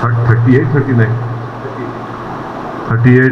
38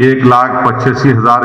1,85,000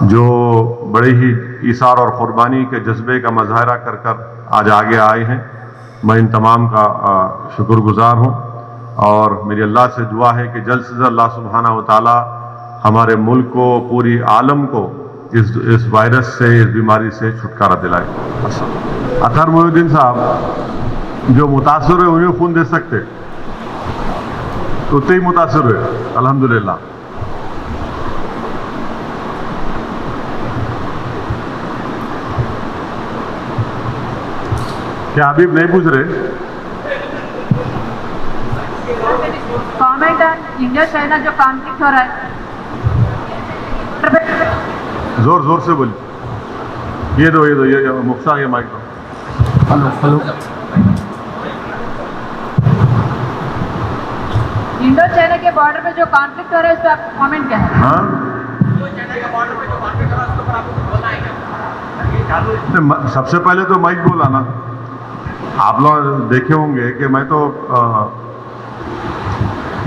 جو بڑے ہی ایثار اور قربانی کے جذبے کا مظاہرہ کر کر آج آگے آئے ہیں، میں ان تمام کا شکر گزار ہوں، اور میری اللہ سے دعا ہے کہ جلد سے جلد اللہ سبحانہ و تعالی ہمارے ملک کو، پوری عالم کو اس وائرس سے، اس بیماری سے چھٹکارا دلائے۔ اطہر محی الدین صاحب جو متاثر ہوئے انہیں خون دے سکتے، اتنے ہی متاثر ہوئے الحمدللہ۔ کیا حبیب نہیں پوچھ رہے؟ کامنٹ آن انڈیا چائنا جو کانفلکٹ ہو رہا ہے، زور زور سے بولیے۔ یہ دو یہ مختار یہ مائک دو۔ ہلو انڈو چائنا کے بارڈر پہ جو کانفلکٹ ہو رہا ہے اس پہ آپ کامنٹ کیا ہے؟ ہاں سب سے پہلے تو مائک بولا نا، آپ لوگ دیکھے ہوں گے کہ میں تو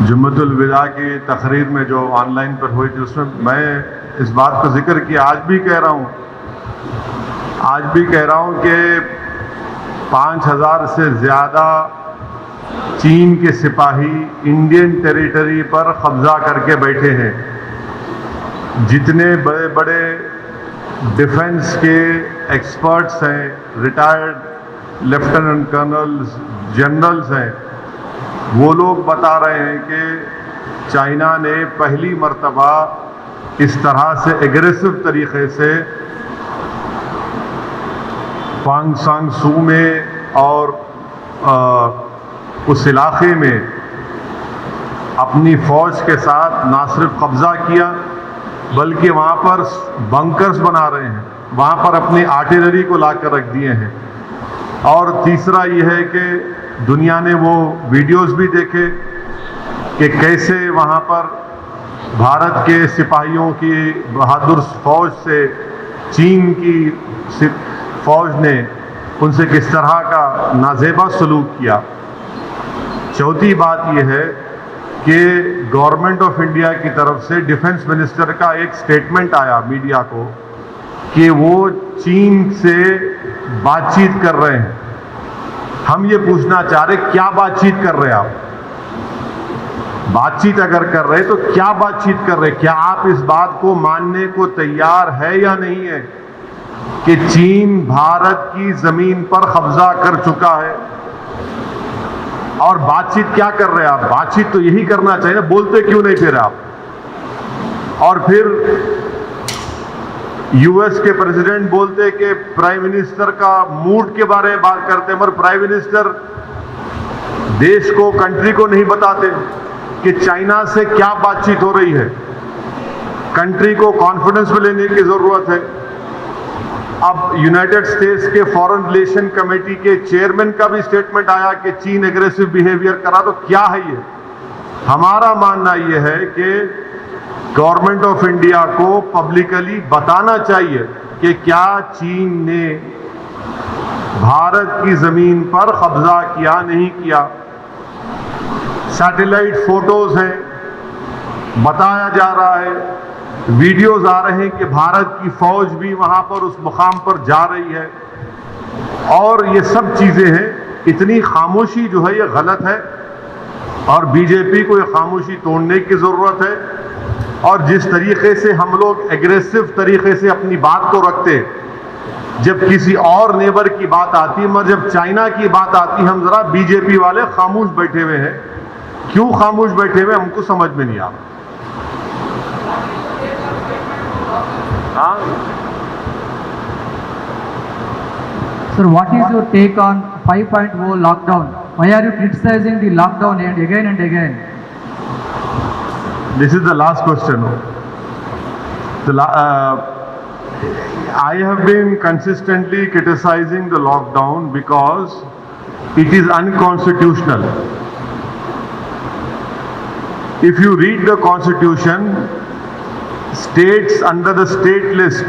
جمعۃ الوداع کی تقریر میں جو آن لائن پر ہوئی تھی، اس میں میں اس بات کا ذکر کیا، آج بھی کہہ رہا ہوں کہ 5000 سے زیادہ چین کے سپاہی انڈین ٹیریٹری پر قبضہ کر کے بیٹھے ہیں۔ جتنے بڑے بڑے ڈیفنس کے ایکسپرٹس ہیں، ریٹائرڈ لیفٹیننٹ کرنلز، جنرلز ہیں، وہ لوگ بتا رہے ہیں کہ چائنا نے پہلی مرتبہ اس طرح سے ایگریسو طریقے سے پانگ سانگ سو میں اور اس علاقے میں اپنی فوج کے ساتھ نہ صرف قبضہ کیا بلکہ وہاں پر بنکرز بنا رہے ہیں، وہاں پر اپنی آرٹلری کو لا کر رکھ دیے ہیں۔ اور تیسرا یہ ہے کہ دنیا نے وہ ویڈیوز بھی دیکھے کہ کیسے وہاں پر بھارت کے سپاہیوں کی بہادر فوج سے چین کی فوج نے ان سے کس طرح کا نازیبا سلوک کیا۔ چوتھی بات یہ ہے کہ گورنمنٹ آف انڈیا کی طرف سے ڈیفنس منسٹر کا ایک سٹیٹمنٹ آیا میڈیا کو کہ وہ چین سے بات چیت کر رہے ہیں۔ ہم یہ پوچھنا چاہ رہے کیا بات چیت کر رہے آپ؟ بات چیت اگر کر رہے تو کیا بات چیت کر رہے؟ کیا آپ اس بات کو ماننے کو تیار ہے یا نہیں ہے کہ چین بھارت کی زمین پر قبضہ کر چکا ہے؟ اور بات چیت کیا کر رہے آپ؟ بات چیت تو یہی کرنا چاہیے، بولتے کیوں نہیں پھر آپ؟ اور پھر یو ایس کے پریزیڈنٹ بولتے کہ پرائم منسٹر کا موڈ کے بارے میں بات کرتے ہیں، مگر پرائم منسٹر دیش کو، کنٹری کو نہیں بتاتے کہ چائنا سے کیا بات چیت ہو رہی ہے۔ کنٹری کو کانفیڈنس میں لینے کی ضرورت ہے۔ اب یونائٹڈ اسٹیٹس کے فارن ریلیشن کمیٹی کے چیئرمین کا بھی سٹیٹمنٹ آیا کہ چین ایگریسو بیہیویئر کرا، تو کیا ہے یہ؟ ہمارا ماننا یہ ہے کہ گورنمنٹ آف انڈیا کو پبلکلی بتانا چاہیے کہ کیا چین نے بھارت کی زمین پر قبضہ کیا نہیں کیا۔ سیٹلائٹ فوٹوز ہیں، بتایا جا رہا ہے، ویڈیوز آ رہے ہیں کہ بھارت کی فوج بھی وہاں پر اس مقام پر جا رہی ہے، اور یہ سب چیزیں ہیں۔ اتنی خاموشی جو ہے یہ غلط ہے، اور بی جے پی کو یہ خاموشی توڑنے کی ضرورت ہے۔ اور جس طریقے سے ہم لوگ ایگریسو طریقے سے اپنی بات کو رکھتے جب کسی اور نیبر کی بات آتی، مگر جب چائنا کی بات آتی ہم ذرا بی جے پی والے خاموش بیٹھے ہوئے ہیں۔ کیوں خاموش بیٹھے ہوئے ہم کو سمجھ میں نہیں آ رہا۔ Sir, what is your take on 5.0 lockdown? Why are you criticizing the lockdown and again? This is the last question. I have been consistently criticizing the lockdown because it is unconstitutional. If you read the Constitution, states under the state list,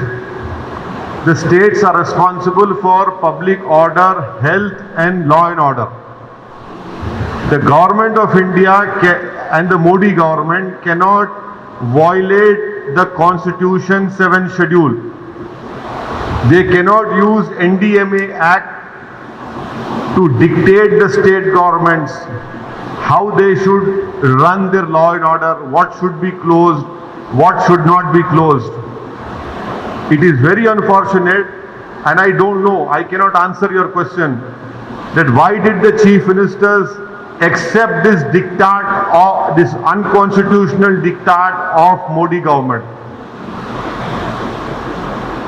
the states are responsible for public order, health and law and order. The government of India and the Modi government cannot violate the Constitution 7 schedule. They cannot use NDMA Act to dictate the state governments how they should run their law and order, what should be closed, what should not be closed. It is very unfortunate, and I don't know, I cannot answer your question, that why did the chief ministers accept this diktat, or this unconstitutional diktat of Modi government?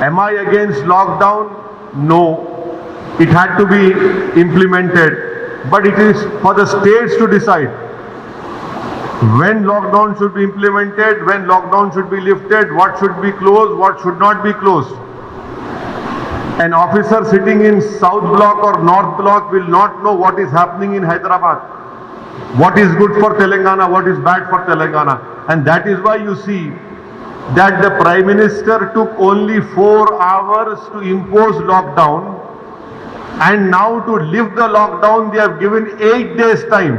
Am I against lockdown? No. It had to be implemented, but it is for the states to decide when lockdown should be implemented, when lockdown should be lifted, what should be closed, what should not be closed. An officer sitting in South Block or North Block will not know what is happening in Hyderabad, what is good for Telangana, what is bad for Telangana. And that is why you see that the Prime Minister took only 4 hours to impose lockdown, and now to lift the lockdown they have given 8 days time.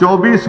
24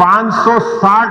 560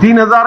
3,000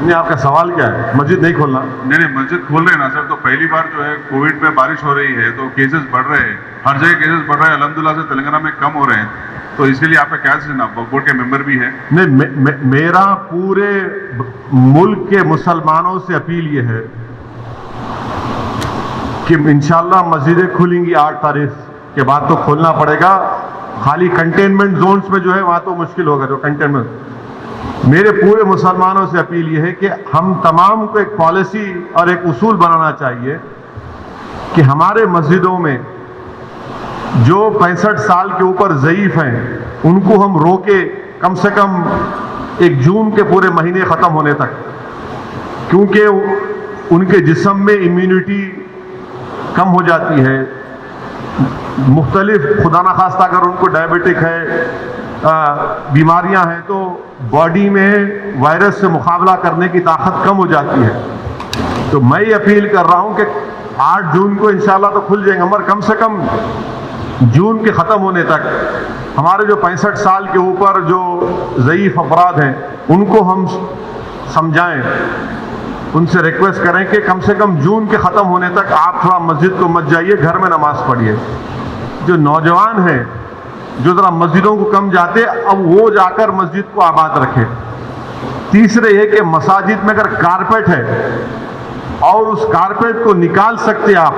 نہیں آپ کا سوال کیا ہے؟ مسجد نہیں کھولنا؟ نہیں مسجد کھول رہے ہیں نا سر. تو پہلی بار جو ہے کووڈ میں بارش ہو رہی ہے تو کیسز بڑھ رہے ہیں, ہر جگہ کیسز بڑھ رہے ہیں, الحمدللہ سے تلنگانہ میں کم ہو رہے ہیں. تو اس کے لیے آپ کا کیا سجن, آپ بورڈ کے ممبر بھی ہیں. نہیں, میرا پورے ملک کے مسلمانوں سے اپیل یہ ہے کہ انشاءاللہ مسجدیں کھلیں گی 8 تاریخ کے بعد. تو کھولنا پڑے گا. خالی کنٹینمنٹ زونز میں جو ہے وہاں تو مشکل ہوگا. جو کنٹینمنٹ, میرے پورے مسلمانوں سے اپیل یہ ہے کہ ہم تمام کو ایک پالیسی اور ایک اصول بنانا چاہیے کہ ہمارے مسجدوں میں جو 65 سال کے اوپر ضعیف ہیں ان کو ہم روکے کم سے کم 1 جون کے پورے مہینے ختم ہونے تک, کیونکہ ان کے جسم میں امیونٹی کم ہو جاتی ہے. مختلف خدا نخواستہ اگر ان کو ڈائبٹک ہے, بیماریاں ہیں, تو باڈی میں وائرس سے مقابلہ کرنے کی طاقت کم ہو جاتی ہے. تو میں یہ اپیل کر رہا ہوں کہ 8 جون کو انشاءاللہ تو کھل جائیں گے, مگر کم سے کم جون کے ختم ہونے تک ہمارے جو 65 سال کے اوپر جو ضعیف افراد ہیں ان کو ہم سمجھائیں, ان سے ریکویسٹ کریں کہ کم سے کم جون کے ختم ہونے تک آپ تھوڑا مسجد کو مت جائیے, گھر میں نماز پڑھیے. جو نوجوان ہیں جو ذرا مسجدوں کو کم جاتے, اب وہ جا کر مسجد کو آباد رکھے. تیسرے یہ کہ مساجد میں اگر کارپیٹ ہے اور اس کارپیٹ کو نکال سکتے آپ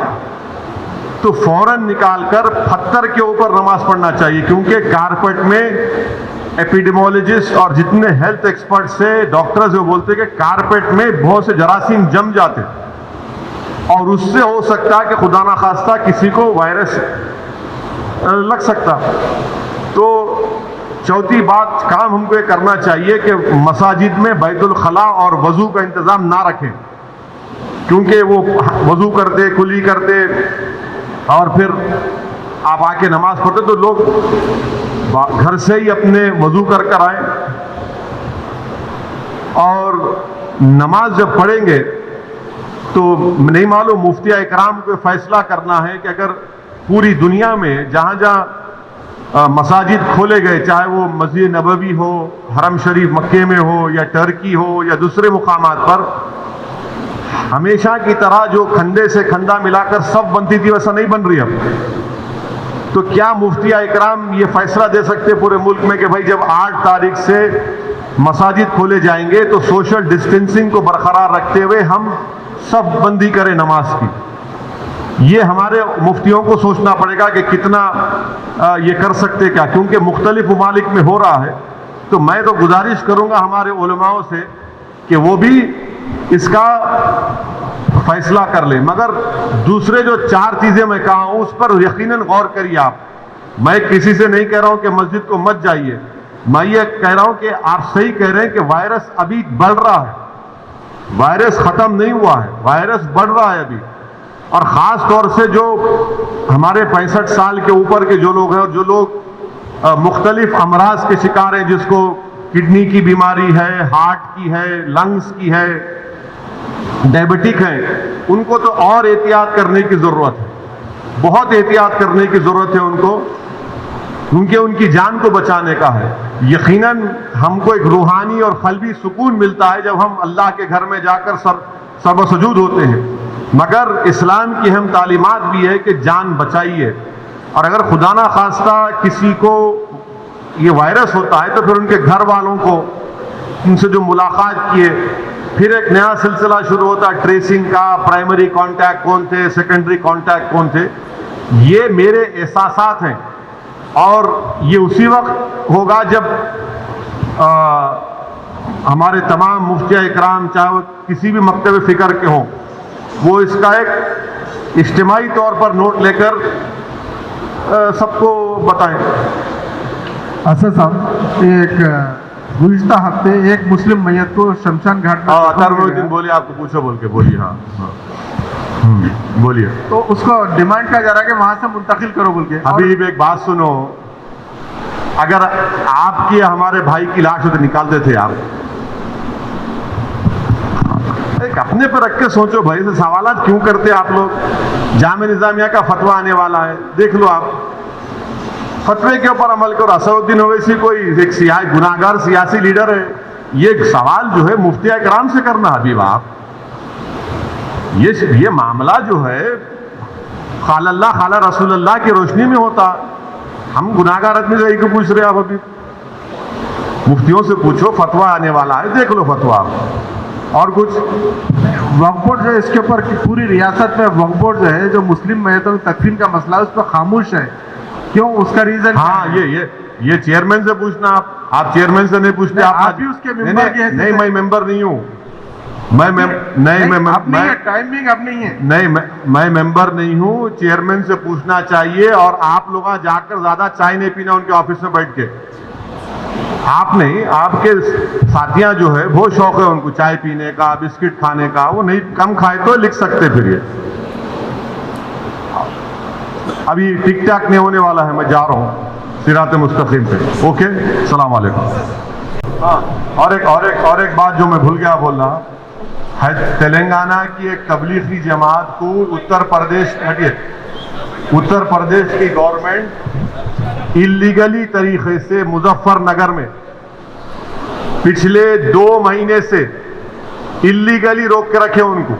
تو فوراً نکال کر پتھر کے اوپر نماز پڑھنا چاہیے, کیونکہ کارپیٹ میں ایپیڈیمولوجسٹ اور جتنے ہیلتھ ایکسپرٹ سے ڈاکٹرز وہ بولتے ہیں کہ کارپیٹ میں بہت سے جراثیم جم جاتے اور اس سے ہو سکتا ہے کہ خدا نخواستہ کسی کو وائرس لگ سکتا. تو چوتھی بات, کام ہم کو یہ کرنا چاہیے کہ مساجد میں بیت الخلاء اور وضو کا انتظام نہ رکھیں, کیونکہ وہ وضو کرتے, کلی کرتے اور پھر آپ آ کے نماز پڑھتے, تو لوگ گھر سے ہی اپنے وضو کر آئیں. اور نماز جب پڑھیں گے تو نہیں معلوم مفتی اکرام کو فیصلہ کرنا ہے کہ اگر پوری دنیا میں جہاں جہاں مساجد کھولے گئے, چاہے وہ مسجد نبوی ہو, حرم شریف مکے میں ہو, یا ٹرکی ہو, یا دوسرے مقامات پر, ہمیشہ کی طرح جو کھندے سے کھندا ملا کر سب بنتی تھی ویسا نہیں بن رہی اب. تو کیا مفتی اکرام یہ فیصلہ دے سکتے پورے ملک میں کہ بھائی جب 8 تاریخ سے مساجد کھولے جائیں گے تو سوشل ڈسٹینسنگ کو برقرار رکھتے ہوئے ہم سب بندی کریں نماز کی؟ یہ ہمارے مفتیوں کو سوچنا پڑے گا کہ کتنا یہ کر سکتے کیا, کیونکہ مختلف ممالک میں ہو رہا ہے. تو میں تو گزارش کروں گا ہمارے علماؤں سے کہ وہ بھی اس کا فیصلہ کر لیں. مگر دوسرے جو 4 چیزیں میں کہا ہوں اس پر یقیناً غور کریے آپ. میں کسی سے نہیں کہہ رہا ہوں کہ مسجد کو مت جائیے, میں یہ کہہ رہا ہوں کہ آپ صحیح کہہ رہے ہیں کہ وائرس ابھی بڑھ رہا ہے, وائرس ختم نہیں ہوا ہے, وائرس بڑھ رہا ہے ابھی. اور خاص طور سے جو ہمارے 65 سال کے اوپر کے جو لوگ ہیں اور جو لوگ مختلف امراض کے شکار ہیں, جس کو کڈنی کی بیماری ہے, ہارٹ کی ہے, لنگز کی ہے, ڈائبٹک ہیں, ان کو تو اور احتیاط کرنے کی ضرورت ہے, بہت احتیاط کرنے کی ضرورت ہے ان کو, کیونکہ ان کی جان کو بچانے کا ہے. یقیناً ہم کو ایک روحانی اور قلبی سکون ملتا ہے جب ہم اللہ کے گھر میں جا کر سر و سجود ہوتے ہیں, مگر اسلام کی اہم تعلیمات بھی ہے کہ جان بچائیے. اور اگر خدا نہ خواستہ کسی کو یہ وائرس ہوتا ہے تو پھر ان کے گھر والوں کو, ان سے جو ملاقات کیے, پھر ایک نیا سلسلہ شروع ہوتا ہے ٹریسنگ کا. پرائمری کانٹیکٹ کون تھے, سیکنڈری کانٹیکٹ کون تھے. یہ میرے احساسات ہیں اور یہ اسی وقت ہوگا جب ہمارے تمام مفتی اکرام, چاہے وہ کسی بھی مکتب فکر کے ہوں, وہ اس کا ایک اجتماعی طور پر نوٹ لے کر سب کو بتائیں. اسد صاحب, ایک گزشتہ ہفتے ایک مسلم میت کو شمشان گھاٹ میں بولیے, آپ کو پوچھو بول کے بولیے. ہاں بولیے. تو اس کو ڈیمانڈ کیا جا رہا ہے کہ وہاں سے منتقل کرو بول کے. ابھی ایک بات سنو, اگر آپ کی ہمارے بھائی کی لاش ہوتے نکالتے تھے آپ, ایک اپنے پہ رکھ کے سوچو بھائی, سے سوالات کیوں کرتے آپ لوگ؟ جامعہ نظامیہ کا فتویٰ آنے والا ہے, دیکھ لو آپ, فتوے کے اوپر عمل کرو. اسد الدین اویسی کوئی ایک گناہگار سیاسی لیڈر ہے, یہ سوال جو ہے مفتی اکرام سے کرنا حبیب آپ. یہ معاملہ جو ہے خال اللہ خال رسول اللہ کی روشنی میں ہوتا. ہم گناہگار آدمی سے کو پوچھ رہے آپ ابھی. مفتیوں سے پوچھو, فتویٰ آنے والا ہے, دیکھ لو فتویٰ آپ. اور کچھ وقف بورڈ جو ہے اس کے اوپر پوری ریاست میں وقف بورڈ جو ہے جو مسلم میتوں کی تکفین کا مسئلہ ہے اس پہ خاموش ہے, کیوں؟ اس کا ریزن ہاں یہ چیئرمین سے پوچھنا. آپ چیئرمین سے نہیں پوچھتے. آپ بھی اس کے ممبر کی حیثیت نہیں, میں ممبر نہیں ہوں. میں ممبر نہیں ہوں. چیئرمین سے پوچھنا چاہیے. اور آپ لوگ جا کر زیادہ چائے نہیں پینا ان کے آفس میں بیٹھ کے. آپ نہیں, آپ کے ساتھیاں جو ہے بہت شوق ہے ان کو چائے پینے کا, بسکٹ کھانے کا. وہ نہیں کم کھائے تو لکھ سکتے. پھر یہ ابھی ٹک ٹاک نہیں ہونے والا ہے. میں جا رہا ہوں صراط مستقیم پہ. اوکے, السلام علیکم. ہاں, اور ایک بات جو میں بھول گیا بولنا ہے. تلنگانہ کی ایک تبلیغی جماعت کو اتر پردیش کی گورنمنٹ اللیگلی طریقے سے مظفر نگر میں پچھلے 2 مہینے سے اللیگلی روک کے رکھے ان کو.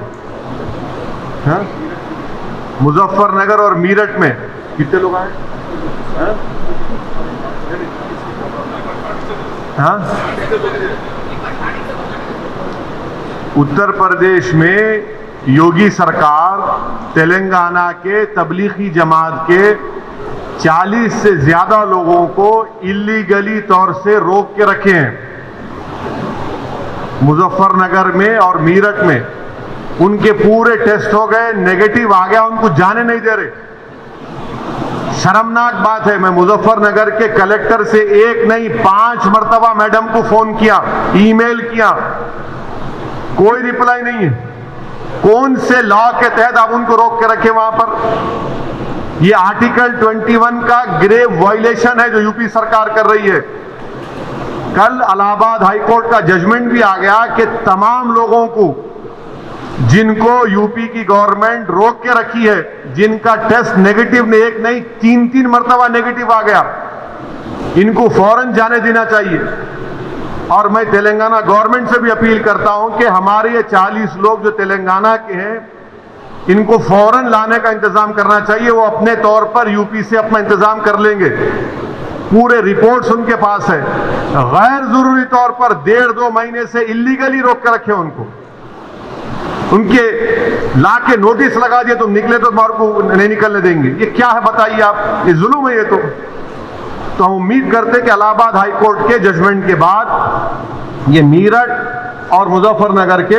مظفر نگر اور میرٹھ میں کتنے لوگ آئے؟ ہاں, اتر پردیش میں یوگی سرکار تلنگانہ کے تبلیغی جماعت کے 40 سے زیادہ لوگوں کو اللیگلی طور سے روک کے رکھے ہیں مظفر نگر میں اور میرٹھ میں. ان کے پورے ٹیسٹ ہو گئے, نیگیٹو آ گیا, ان کو جانے نہیں دے رہے. شرمناک بات ہے. میں مظفر نگر کے کلیکٹر سے 1 نہیں 5 مرتبہ میڈم کو فون کیا, ای میل کیا, کوئی ریپلائی نہیں ہے. کون سے لا کے تحت آپ ان کو روک کے رکھے وہاں پر؟ یہ آرٹیکل 21 کا گریو وائلیشن ہے جو یو پی سرکار کر رہی ہے. کل الہ آباد ہائی کورٹ کا ججمنٹ بھی آ گیا کہ تمام لوگوں کو جن کو یو پی کی گورنمنٹ روک کے رکھی ہے, جن کا ٹیسٹ نیگیٹو نے 1 نہیں 3 مرتبہ نیگیٹو آ گیا, ان کو فوراً جانے دینا چاہیے. اور میں تلنگانہ گورنمنٹ سے بھی اپیل کرتا ہوں کہ ہمارے یہ 40 لوگ جو تلنگانہ کے ہیں ان کو فوراً لانے کا انتظام کرنا چاہیے. وہ اپنے طور پر یو پی سے اپنا انتظام کر لیں گے. پورے رپورٹس ان کے پاس ہے. غیر ضروری طور پر 1.5-2 مہینے سے اللیگلی روک کے رکھے ان کو. ان کے لا کے نوٹس لگا دیے تم نکلے تو تمہارے کو نہیں نکلنے دیں گے. یہ کیا ہے بتائیے آپ؟ یہ ظلم ہے یہ تو ہم امید کرتے کہ الہ آباد ہائی کورٹ کے ججمنٹ کے بعد یہ میرٹھ اور مظفر نگر کے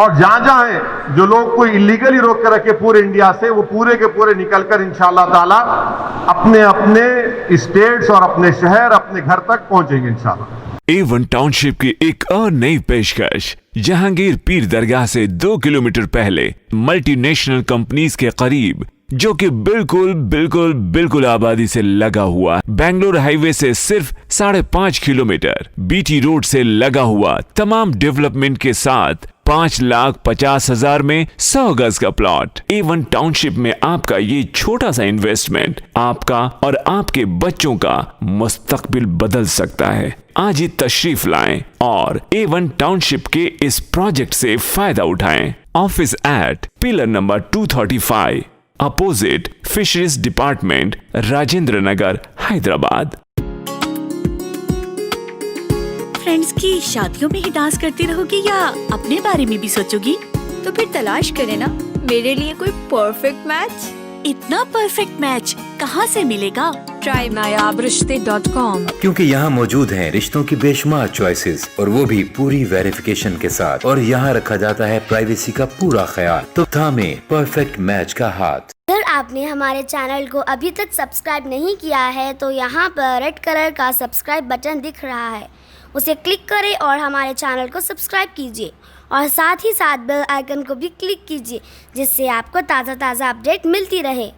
اور جہاں ہیں جو لوگ کوئی اللیگلی روک کر رکھے پورے انڈیا سے, وہ پورے کے پورے نکل کر انشاءاللہ تعالی اپنے اپنے اسٹیٹس اور اپنے شہر اپنے گھر تک پہنچیں گے انشاءاللہ. A1 ٹاؤن شپ کی ایک اور نئی پیشکش. جہانگیر پیر درگاہ سے 2 کلومیٹر پہلے ملٹی نیشنل کمپنیز کے قریب, جو کہ بالکل آبادی سے لگا ہوا, بنگلور ہائی وے سے صرف 5.5 کلومیٹر, بی ٹی روڈ سے لگا ہوا, تمام ڈیولپمنٹ کے ساتھ 5,50,000 میں 100 گز کا پلاٹ. A1 ٹاؤن شپ میں آپ کا یہ چھوٹا سا انویسٹمنٹ آپ کا اور آپ کے بچوں کا مستقبل بدل سکتا ہے. آج ہی تشریف لائیں اور A1 ٹاؤن شپ کے اس پروجیکٹ سے فائدہ اٹھائیں. Office at pillar number 235 opposite fisheries department, Rajendra Nagar, Hyderabad. Friends کی شادیوں میں ہی ڈانس کرتی رہو گی یا اپنے بارے میں بھی سوچو گی؟ تو پھر تلاش کرے نا میرے لیے کوئی پرفیکٹ میچ. اتنا پرفیکٹ میچ کہاں سے ملے گا؟ Try nayabrishte.com. کیونکہ یہاں موجود ہیں رشتوں کی بے شمار چوائسیز, اور وہ بھی پوری ویریفیکیشن کے ساتھ, اور یہاں رکھا جاتا ہے پرائیویسی کا پورا خیال. تو تھامے پرفیکٹ میچ کا ہاتھ. اگر آپ نے ہمارے چینل کو ابھی تک سبسکرائب نہیں کیا ہے تو یہاں پر ریڈ کلر کا سبسکرائب بٹن دکھ رہا ہے, اسے کلک کریں اور ہمارے چینل کو سبسکرائب کیجیے, اور ساتھ ہی ساتھ بیل آئیکن کو بھی کلک کیجیے, جس سے آپ کو تازہ اپڈیٹ ملتی رہے.